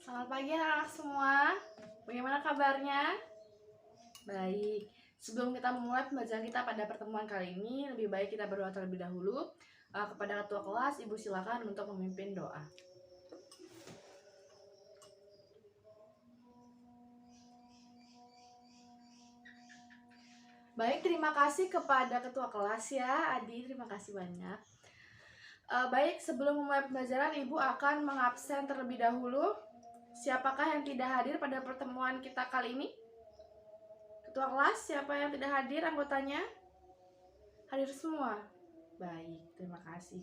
Selamat pagi anak-anak semua. Bagaimana kabarnya? Baik. Sebelum kita memulai pembelajaran kita pada pertemuan kali ini, lebih baik kita berdoa terlebih dahulu. Kepada ketua kelas, Ibu silakan untuk memimpin doa. Baik, terima kasih kepada ketua kelas ya, Adi. Terima kasih banyak. Baik, sebelum memulai pembelajaran, Ibu akan mengabsen terlebih dahulu. Siapakah yang tidak hadir pada pertemuan kita kali ini? Ketua kelas, siapa yang tidak hadir anggotanya? Hadir semua? Baik, terima kasih.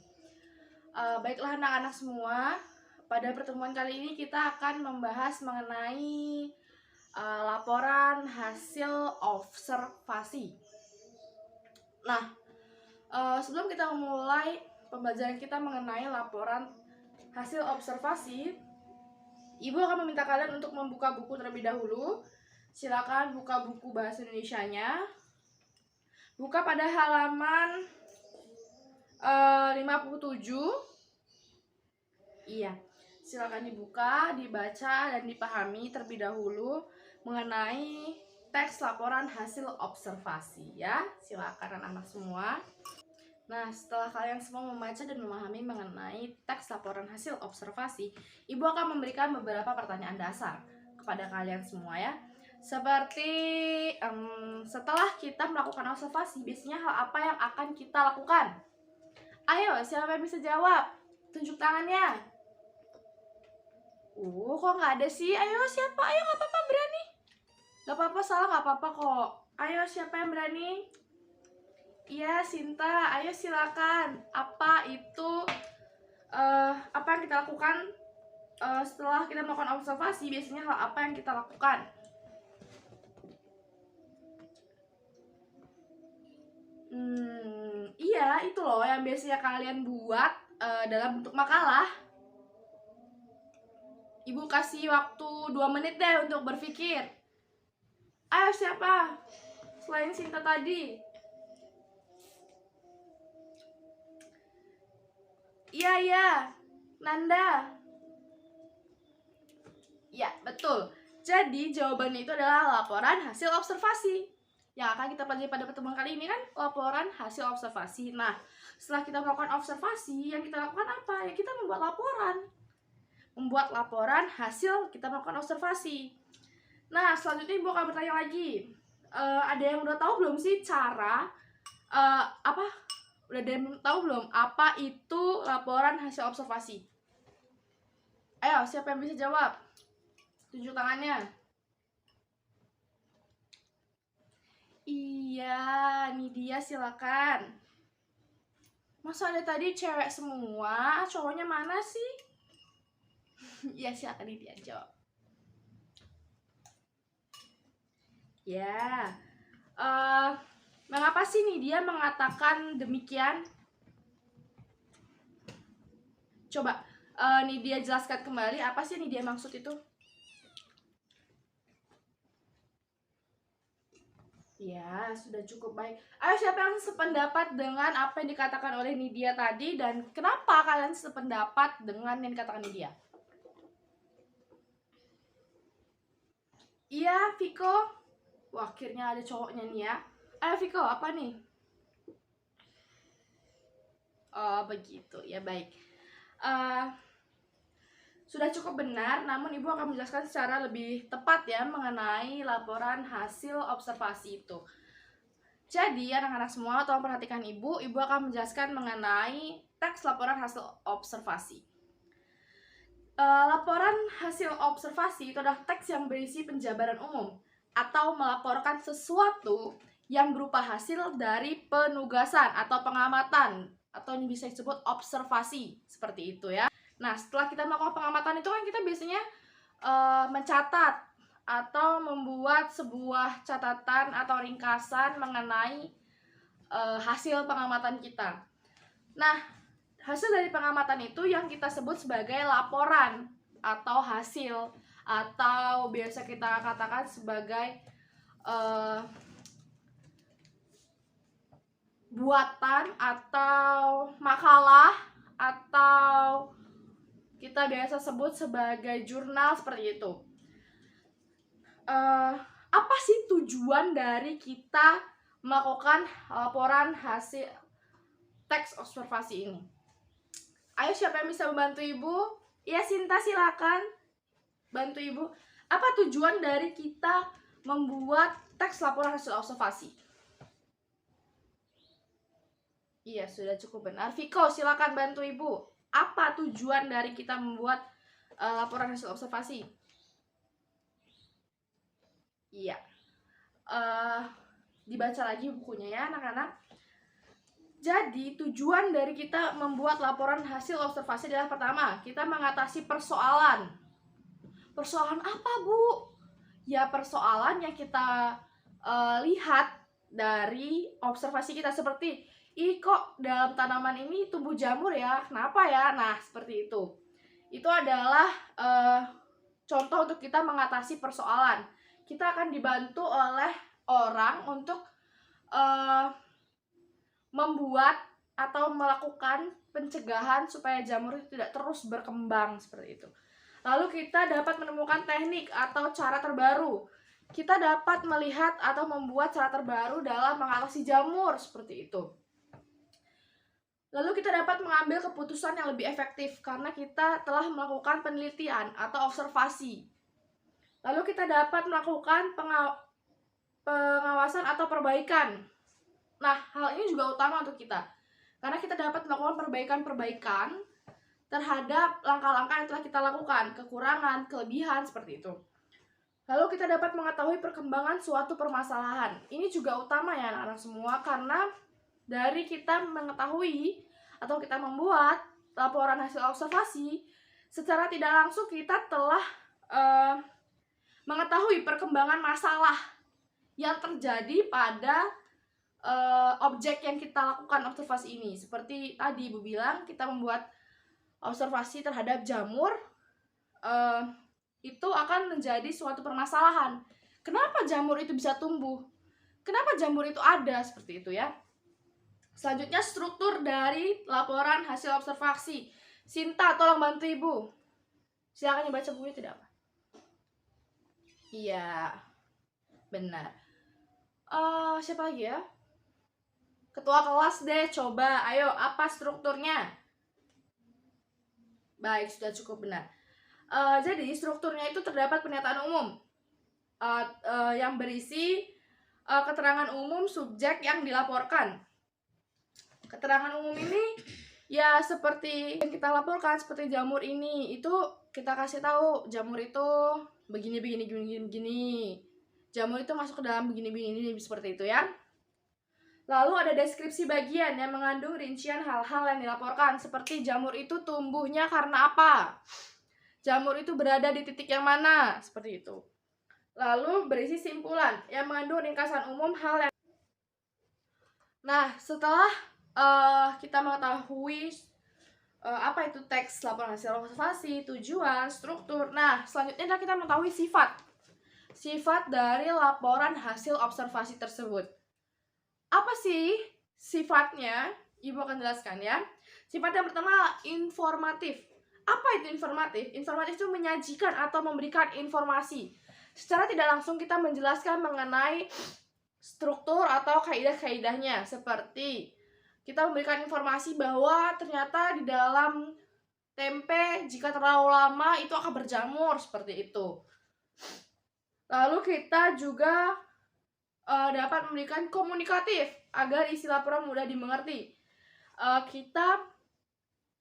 Baiklah anak-anak semua, pada pertemuan kali ini kita akan membahas mengenai laporan hasil observasi. Nah, sebelum kita memulai pembelajaran kita mengenai laporan hasil observasi, Ibu akan meminta kalian untuk membuka buku terlebih dahulu. Silakan buka buku bahasa Indonesianya. Buka pada halaman 57. Iya, silakan dibuka, dibaca, dan dipahami terlebih dahulu mengenai teks laporan hasil observasi ya. Silakan anak-anak semua. Nah, setelah kalian semua membaca dan memahami mengenai teks laporan hasil observasi, Ibu akan memberikan beberapa pertanyaan dasar kepada kalian semua ya. Seperti setelah kita melakukan observasi, biasanya hal apa yang akan kita lakukan? Ayo, siapa yang bisa jawab? Tunjuk tangannya. Kok nggak ada sih? Ayo, siapa? Ayo, nggak apa-apa, berani. Nggak apa-apa, salah nggak apa-apa kok. Ayo, siapa yang berani? Iya, Sinta. Ayo, silakan. Apa itu? Apa yang kita lakukan setelah kita melakukan observasi? Biasanya hal apa yang kita lakukan? Iya, itu loh yang biasanya kalian buat dalam bentuk makalah. Ibu kasih waktu 2 menit deh untuk berpikir. Ayo, siapa? Selain Sinta tadi. Iya, Nanda. Ya, betul. Jadi jawabannya itu adalah laporan hasil observasi. Yang akan kita pelajari pada pertemuan kali ini kan laporan hasil observasi. Nah, setelah kita melakukan observasi, yang kita lakukan apa? Ya, kita membuat laporan. Membuat laporan hasil kita melakukan observasi. Nah, selanjutnya Ibu akan bertanya lagi. Ada yang udah tahu belum sih cara apa? Udah ada yang tahu belum apa itu laporan hasil observasi? Ayo, siapa yang bisa jawab? Tunjuk tangannya. Iya, nih dia, silakan. Masa ada tadi cewek semua, cowoknya mana sih? Ya, silakan nih dia jawab. Ya, mengapa sih nih dia mengatakan demikian? Coba nih dia jelaskan kembali apa sih nih dia maksud itu? Ya, sudah cukup baik. Ayo, siapa yang sependapat dengan apa yang dikatakan oleh Nidia tadi dan kenapa kalian sependapat dengan yang dikatakan Nidia? Iya, Viko. Wah, akhirnya ada cowoknya nih ya. Ayo, Viko, apa nih? Oh, begitu. Ya, baik. Sudah cukup benar, namun Ibu akan menjelaskan secara lebih tepat ya mengenai laporan hasil observasi itu. Jadi, anak-anak semua, tolong perhatikan Ibu. Ibu akan menjelaskan mengenai teks laporan hasil observasi. Laporan hasil observasi itu adalah teks yang berisi penjabaran umum atau melaporkan sesuatu yang berupa hasil dari penugasan atau pengamatan, atau yang bisa disebut observasi, seperti itu ya. Nah, setelah kita melakukan pengamatan itu kan kita biasanya mencatat atau membuat sebuah catatan atau ringkasan mengenai hasil pengamatan kita. Nah, hasil dari pengamatan itu yang kita sebut sebagai laporan atau hasil, atau biasa kita katakan sebagai buatan atau makalah, atau kita kita biasa sebut sebagai jurnal seperti itu. Apa sih tujuan dari kita melakukan laporan hasil teks observasi ini? Ayo, siapa yang bisa membantu Ibu? Ya, Sinta, silakan bantu Ibu. Apa tujuan dari kita membuat teks laporan hasil observasi? Iya, sudah cukup benar. Viko, silakan bantu Ibu. Apa tujuan dari kita membuat laporan hasil observasi? Iya. Dibaca lagi bukunya ya, anak-anak. Jadi, tujuan dari kita membuat laporan hasil observasi adalah pertama, kita mengatasi persoalan. Persoalan apa, Bu? Ya, persoalan yang kita lihat dari observasi kita, seperti kok dalam tanaman ini tumbuh jamur ya, kenapa ya? Nah, seperti itu. Itu adalah contoh untuk kita mengatasi persoalan. Kita akan dibantu oleh orang untuk membuat atau melakukan pencegahan supaya jamur itu tidak terus berkembang, seperti itu. Lalu kita dapat menemukan teknik atau cara terbaru. Kita dapat melihat atau membuat cara terbaru dalam mengatasi jamur, seperti itu. Lalu kita dapat mengambil keputusan yang lebih efektif karena kita telah melakukan penelitian atau observasi. Lalu kita dapat melakukan pengawasan atau perbaikan. Nah, hal ini juga utama untuk kita karena kita dapat melakukan perbaikan-perbaikan terhadap langkah-langkah yang telah kita lakukan, kekurangan, kelebihan, seperti itu. Lalu kita dapat mengetahui perkembangan suatu permasalahan. Ini juga utama ya anak-anak semua, karena dari kita mengetahui atau kita membuat laporan hasil observasi, secara tidak langsung kita telah mengetahui perkembangan masalah yang terjadi pada objek yang kita lakukan observasi ini. Seperti tadi Ibu bilang, kita membuat observasi terhadap jamur, itu akan menjadi suatu permasalahan. Kenapa jamur itu bisa tumbuh? Kenapa jamur itu ada? Seperti itu ya. Selanjutnya, struktur dari laporan hasil observasi. Sinta, tolong bantu Ibu. Silakan dibaca bukunya, tidak apa? Iya, benar. Siapa lagi ya? Ketua kelas deh, coba. Ayo, apa strukturnya? Baik, sudah cukup benar. Jadi, strukturnya itu terdapat pernyataan umum yang berisi keterangan umum subjek yang dilaporkan. Keterangan umum ini ya seperti yang kita laporkan, seperti jamur ini, itu kita kasih tahu jamur itu begini. Jamur itu masuk ke dalam begini, seperti itu ya. Lalu ada deskripsi bagian yang mengandung rincian hal-hal yang dilaporkan, seperti jamur itu tumbuhnya karena apa? Jamur itu berada di titik yang mana? Seperti itu. Lalu berisi simpulan yang mengandung ringkasan umum hal yang... Nah, setelah kita mengetahui apa itu teks laporan hasil observasi, tujuan, struktur. Nah, selanjutnya kita mengetahui sifat dari laporan hasil observasi tersebut. Apa sih sifatnya? Ibu akan jelaskan ya. Sifat yang pertama, informatif. Apa itu informatif? Informatif itu menyajikan atau memberikan informasi. Secara tidak langsung kita menjelaskan mengenai struktur atau kaidah-kaidahnya, seperti kita memberikan informasi bahwa ternyata di dalam tempe jika terlalu lama itu akan berjamur, seperti itu. Lalu kita juga dapat memberikan komunikatif agar isi laporan mudah dimengerti. Kita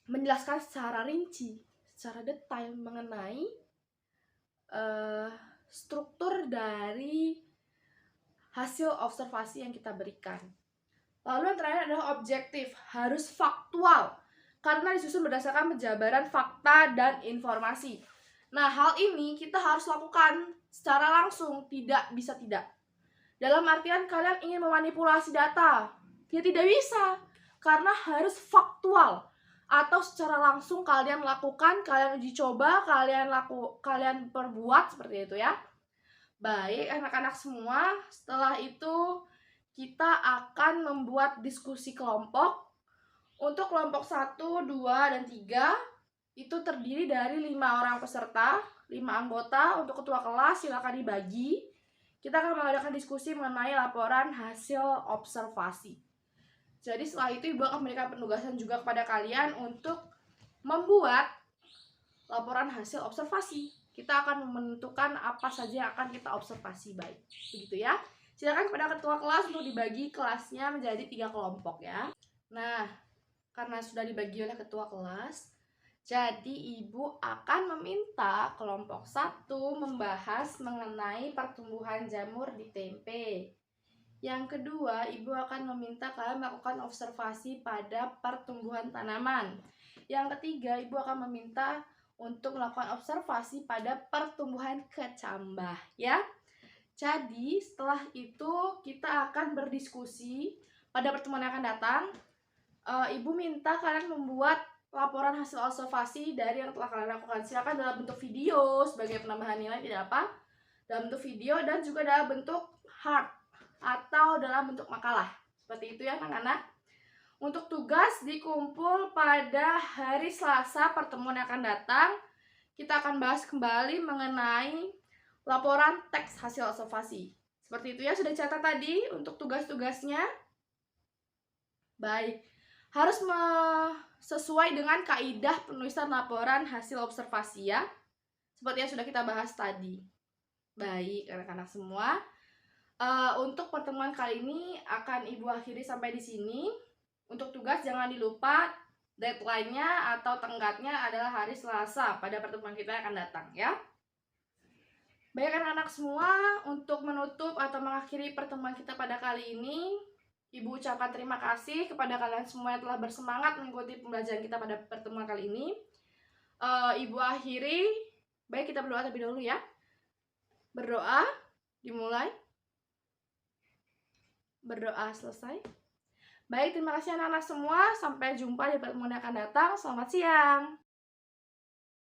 menjelaskan secara rinci, secara detail mengenai struktur dari hasil observasi yang kita berikan. Lalu yang terakhir adalah objektif, harus faktual karena disusun berdasarkan penjabaran fakta dan informasi. Nah, hal ini kita harus lakukan secara langsung, tidak bisa tidak. Dalam artian kalian ingin memanipulasi data, ya tidak bisa, karena harus faktual. Atau secara langsung kalian lakukan, kalian uji coba, kalian perbuat, seperti itu ya. Baik anak-anak semua, setelah itu kita akan membuat diskusi kelompok. Untuk kelompok 1, 2, dan 3, itu terdiri dari 5 orang peserta, 5 anggota. Untuk ketua kelas silakan dibagi. Kita akan mengadakan diskusi mengenai laporan hasil observasi. Jadi setelah itu Ibu akan memberikan penugasan juga kepada kalian untuk membuat laporan hasil observasi. Kita akan menentukan apa saja yang akan kita observasi, baik. Begitu ya. Silakan kepada ketua kelas untuk dibagi kelasnya menjadi 3 kelompok ya. Nah, karena sudah dibagi oleh ketua kelas, jadi Ibu akan meminta kelompok 1 membahas mengenai pertumbuhan jamur di tempe. Yang kedua, Ibu akan meminta kalian melakukan observasi pada pertumbuhan tanaman. Yang ketiga, Ibu akan meminta untuk melakukan observasi pada pertumbuhan kecambah ya. Jadi setelah itu kita akan berdiskusi pada pertemuan yang akan datang. Ibu minta kalian membuat laporan hasil observasi dari yang telah kalian lakukan. Silakan dalam bentuk video sebagai penambahan nilai, tidak apa, dalam bentuk video dan juga dalam bentuk hard atau dalam bentuk makalah. Seperti itu ya anak-anak. Untuk tugas dikumpul pada hari Selasa pertemuan yang akan datang. Kita akan bahas kembali mengenai laporan teks hasil observasi. Seperti itu ya, sudah catat tadi untuk tugas-tugasnya. Baik, harus sesuai dengan kaidah penulisan laporan hasil observasi ya. Seperti yang sudah kita bahas tadi. Baik, anak-anak semua. Untuk pertemuan kali ini akan Ibu akhiri sampai di sini. Untuk tugas jangan dilupa deadline-nya atau tenggatnya adalah hari Selasa pada pertemuan kita yang akan datang ya. Baik anak-anak semua, untuk menutup atau mengakhiri pertemuan kita pada kali ini, Ibu ucapkan terima kasih kepada kalian semua yang telah bersemangat mengikuti pembelajaran kita pada pertemuan kali ini. Ibu akhiri, baik kita berdoa terlebih dahulu ya. Berdoa, dimulai. Berdoa, selesai. Baik, terima kasih anak-anak semua. Sampai jumpa di pertemuan yang akan datang. Selamat siang.